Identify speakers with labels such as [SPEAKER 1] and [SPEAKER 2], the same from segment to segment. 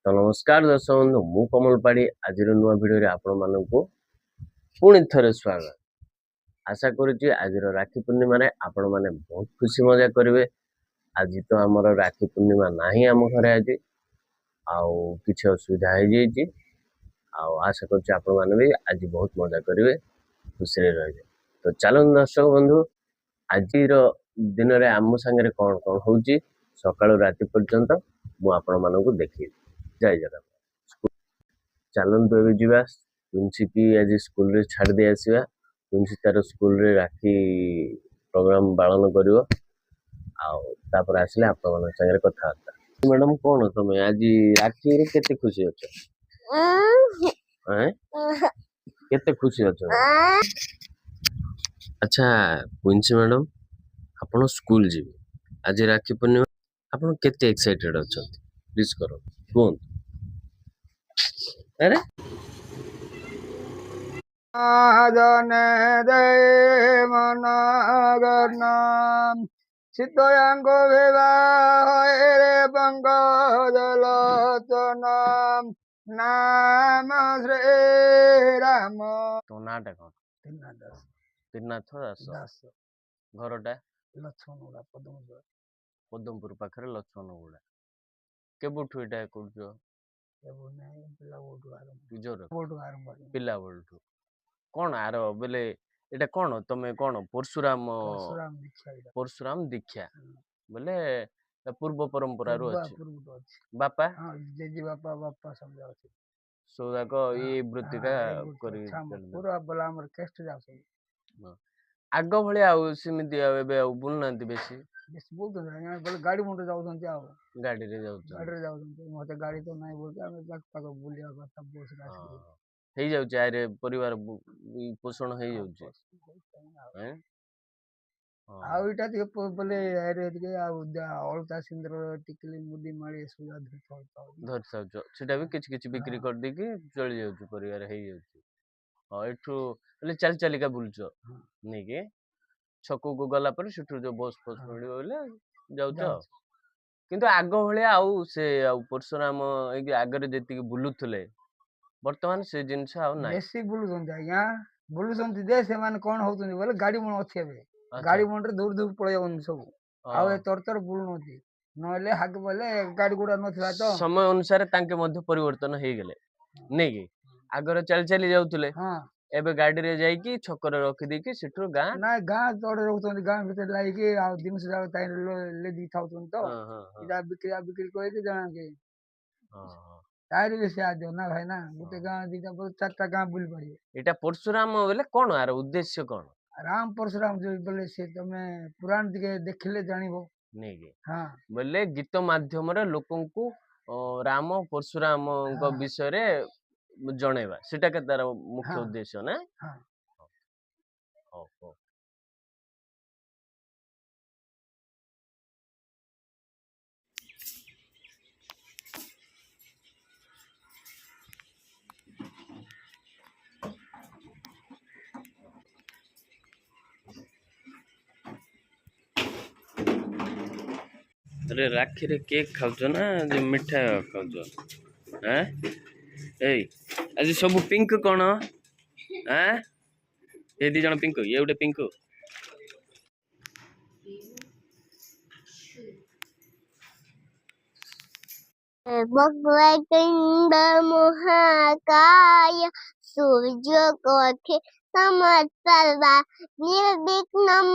[SPEAKER 1] तो नमस्कार दर्शक बंधु मु कमल पाड़ी आज नुआ भिडियो आपण मानू पुणी थे स्वागत। आशा करुच्ची आज राखी पूर्णिमा रे आपण मैंने बहुत खुशी मजा करेंगे। आज तो आमर राखी पूर्णिमा नहीं आम घरे आज किसी असुविधा हो जाइए। आशा करुच्ची आपण मैंने भी आज बहुत मजा करेंगे, खुशी रहे। तो चलो दर्शक बंधु आज दिन में आम सांगे कौन कौन हो सका राति पर्यंत मुझे देखी। जय जगन्नाथ। चलतु ए जा तुलसी की आज स्कूल रे छाड़ दे आसवा। तुलसी तार स्कूल रे राखी प्रोग्राम पालन कर आसले आप सागर कथबार्ता। मैडम कौन तुम आज राखी रे केते खुशी अच्छ? केते खुशी अच्छ? अच्छा कुंसी मैडम आपण स्कूल जी आज राखी पूर्णिमा आपण केते एक्साइटेड अच्छा? प्लीज करो कौन। अरे
[SPEAKER 2] जने दे मनागनाम चित्तयांगो विवाह रे पंकजलोचनम नाम श्री राम।
[SPEAKER 1] तो नाटा कौन? त्रिनाथ दास। घरटा
[SPEAKER 2] लक्ष्मणगुड़ा
[SPEAKER 1] पदमपुर पाखरे लक्ष्मणगुड़ा। केबुठु एटा करजो? पिला बोलठु कौन आर बेले एटा कौन तमे कौन परशुराम दीक्षा बोले पूर्व परंपरा रो अछि। बापा
[SPEAKER 2] जेजी बापा सब अछि
[SPEAKER 1] सोदाक ये वृत्तिका करी
[SPEAKER 2] पूरा बला हमर केस्ट जाउ
[SPEAKER 1] आग भले आउ सिमिति एबे आउ बुलनांती बेसी
[SPEAKER 2] बोलते बोले गाड़ी मोटर जाउछन्ती आउ
[SPEAKER 1] गाड़ी रे जाउ
[SPEAKER 2] मते गाड़ी तो नहीं बोलते हम पाक पाक बुलिया सब बस रास
[SPEAKER 1] हे जाउ चारे परिवार पोषण हे जाउ छै हैं।
[SPEAKER 2] आउ इटा के बोले अरे के आउ अलता सिंदर टिकली मुदी मारी सुजा धर
[SPEAKER 1] सेटा भी किछ बिक्री कर दे कि चली जाउ छै परिवार हे जाउ छै। हां एठू ले चल चलिका बुलचो नै के छकु को गला पर सेठू जो बस फस पड़ी बोले जाउ छ। किंतु आग भलिया आउ से आउ परशुराम आगरे जेति बुलुथले वर्तमान से जिनस आउ नै
[SPEAKER 2] बेसी बुलुछन्ती आज्ञा बुलुछन्ती दे से मान कोन होतनी बोले गाड़ी मन अछि बे गाड़ी मन रे दूर दूर पळे जाउन सब आउ ए तर बुलुनती नले हाग बोले गाड़ी गुडा नथिला तो
[SPEAKER 1] समय अनुसार तांके मध्य परिवर्तन हे गेले नै कि आगरे चल चली जाउथले। हां एबे गाड़ी रे जाई कि छकर रखि दी कि सेठू गां
[SPEAKER 2] ना गां तोड़े रहउछन्ती गां भीतर लाई कि आ दिन से जाउ ताई ले दी थाउछन तो इदा बिक्री कोइ कि जाना के। हां तारी बेसी आ जो ना भाई ना गुटे गां दीटा बोल चारटा गां बुल पड़ी।
[SPEAKER 1] एटा परशुराम बोले कोन आर उद्देश्य कोन?
[SPEAKER 2] राम परशुराम जो बोले से तमे पुराण दिके देखले जानिबो
[SPEAKER 1] नै के।
[SPEAKER 2] हां
[SPEAKER 1] बोले गीत माध्यम रे लोकन को राम परशुराम को विषय रे जणेबा सेटा के तार मुख्य उद्देश्य ना। हां हो अरे राखी रे केक खाउछो ना जे मिठा खाउछो? हैं ए आज सब पिंक कोन? हैं ए दी जण पिंक ये उडे पिंक
[SPEAKER 3] भगवतंड महाकाय सूर्यकोटि समस्तर्वा निर्विघ्नं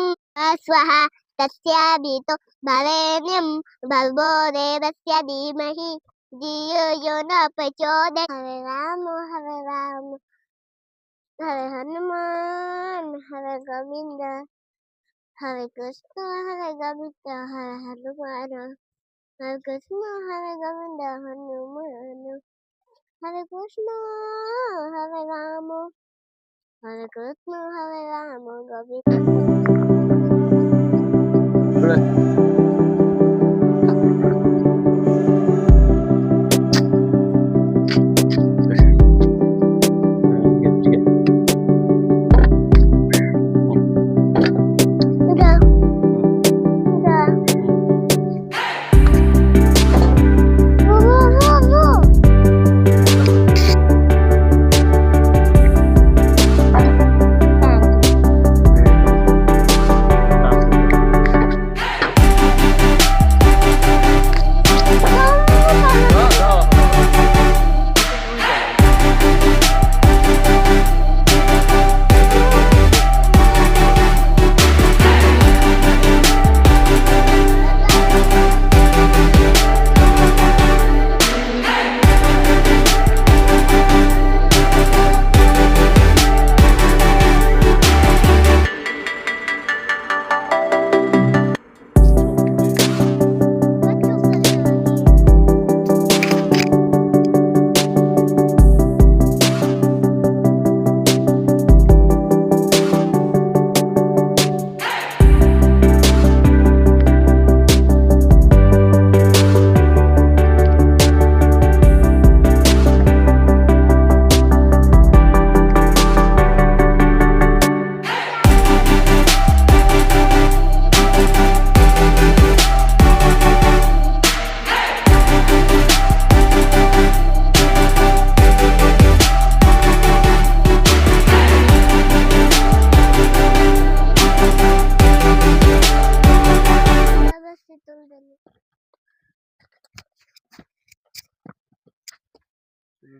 [SPEAKER 3] स्वाहा तस्याभितो भवेन्यं भर्गो देवस्य धीमहि धियो यो न प्रचोदयात्। हरे राम हरे हनुमान हरे गोविंद हरे कृष्ण हरे गोविंद हरे हनुमान हरे कृष्ण हरे गोविंद हनुमान हरे कृष्ण हरे राम हरे कृष्ण हरे राम गोविंद।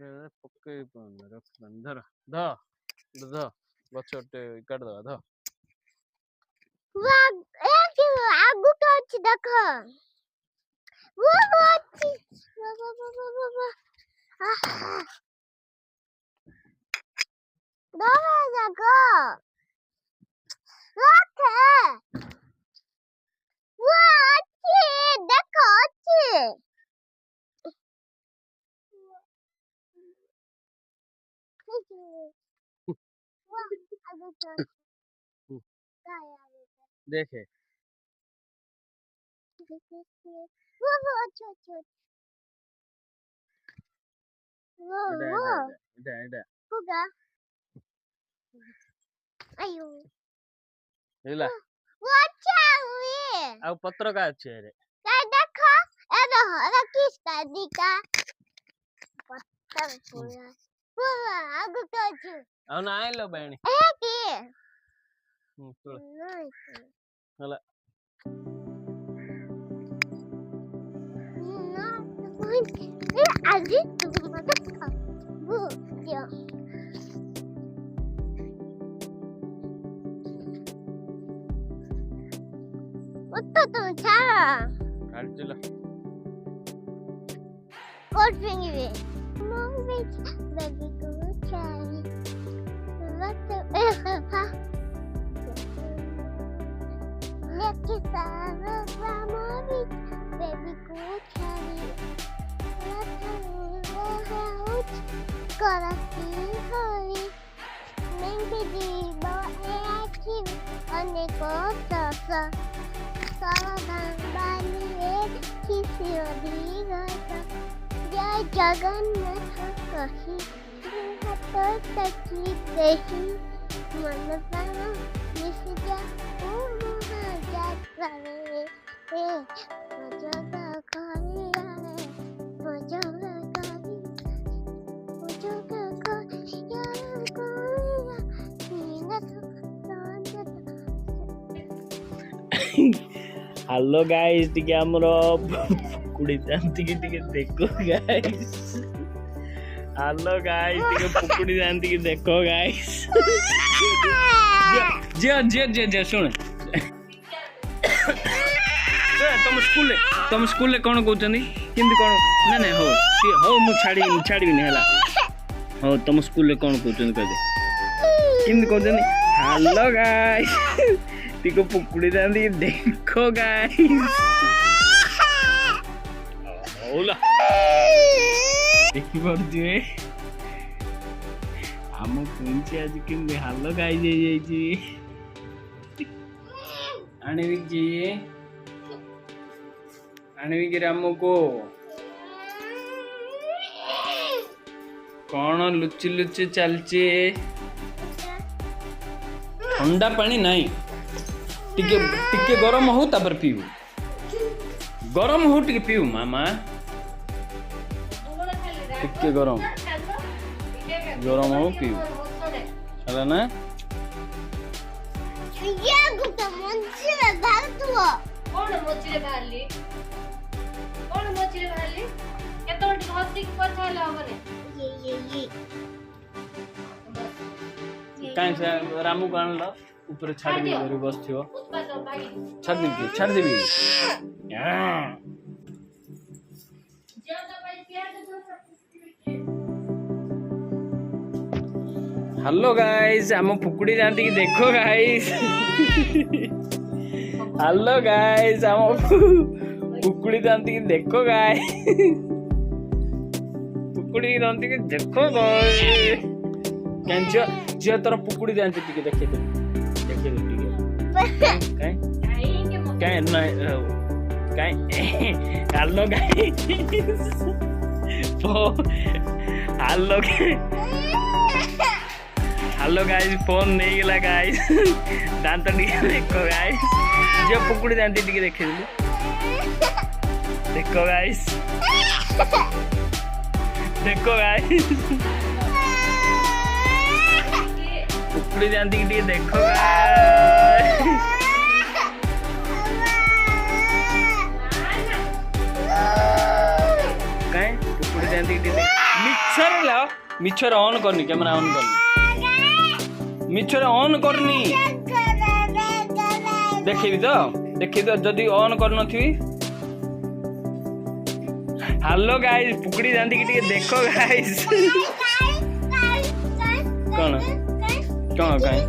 [SPEAKER 4] ପକେଇ ଧର ଧ ଧ ଗଛ କାଟିଦବା ଧ
[SPEAKER 3] ଆଗକୁ ଅଛି ଦେଖ ଅଛି ଦେଖ
[SPEAKER 4] देखे ଆଉ ପତ୍ର କା ଅଛି ରେ ଆଉ ନା ଆଇଲ ବାଣୀ ହେଲା
[SPEAKER 3] ଆଜି ମତେ तुम छाड़ा
[SPEAKER 4] काटला
[SPEAKER 3] कोट फेंगे मम्मी बेबी को चाहिए लेके सारा मम्मी बेबी को चाहिए करती होई मैं भी बोएची अनेक ससा सावधान बालिए किसी अधिगत जय जगन्नाथ कही हाथ तकी देही मन प्राण निसजा ओ महाजात्रे ए मजगा करिया रे मजगा
[SPEAKER 4] हेलो गाइस टिके हमरो पुकुड़ी जानती की टिके देखो गाइस हेलो गाइस टिके पुकुड़ी जानती की देखो गाइस जे जे जे जे सुन तुम स्कूल ले कोन कहउचंदी किंदी कोन ना ना हो मु छाड़ी नहीं हला हो तुम स्कूल ले कोन कहउचंदी कह दे किंदी कहउचंदी हेलो गाइस टिको पुकुड़ी जानती देखो गाइस ओला देखि पड़ुए हम पुंची आज किंदी हेलो गाइस जाई छी आने की रामो को कौन लुचि लुचि चलचे ठंडा पानी नहीं टिके टिके गरम हो तापर पीऊ गरम हो टिके पीऊ मामा टिके गरम हो पीऊ चला ना
[SPEAKER 3] ये गुटा मंची में डाल दो
[SPEAKER 5] कौन मोचिरे बाहरली केतों टिक हस्ती पर छाला हमने
[SPEAKER 3] ये
[SPEAKER 4] काहे से रामू कान लो ऊपर छाड़ दे रे बस थियो
[SPEAKER 5] उत्पाद भाई
[SPEAKER 4] छाड़ देबी
[SPEAKER 5] ज्यादा भाई प्याज दो सब
[SPEAKER 4] हेलो गाइस हम फुकुड़ी जानती की देखो गाइस हेलो गाइस हम फुकुड़ी जानती की देखो गाइस फुकुड़ी जानती की देखो गाइस कैंचो जे तोर फुकुड़ी जानती की देखे दे ठीक है काय नहीं काय hello guys hello hello guys phone नहीं गला गाइस दांत देखो गाइस जो पुकुड़ी दांत टिके देखे देखो गाइस पुकुड़ी दांत टिके देखो गाइस काय पुकुड़ी दांत टिके मिक्सर ला मिछर ऑन करनी कैमरा ऑन करनी मिछर ऑन करनी देखी तो जदि ऑन कर नथी हेलो गाइस पुकड़ी जानती कि टिके देखो गाइस कौन कौन काई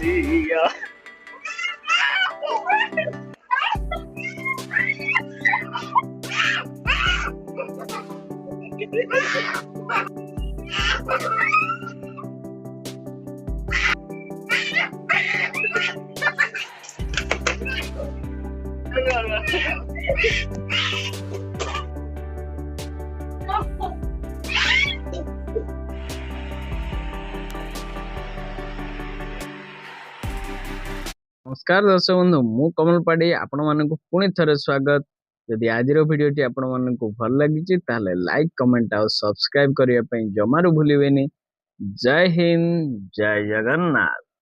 [SPEAKER 4] दिया नमस्कार दर्शक बंधु मु कमल पाड़ी आपण मानक पुणी थरे स्वागत। यदि आज भिडियोटी आपण मानक भल लगी ताले लाइक कमेंट और सब्सक्राइब करने जमारू भूलिबेनी। जय हिंद जय जगन्नाथ।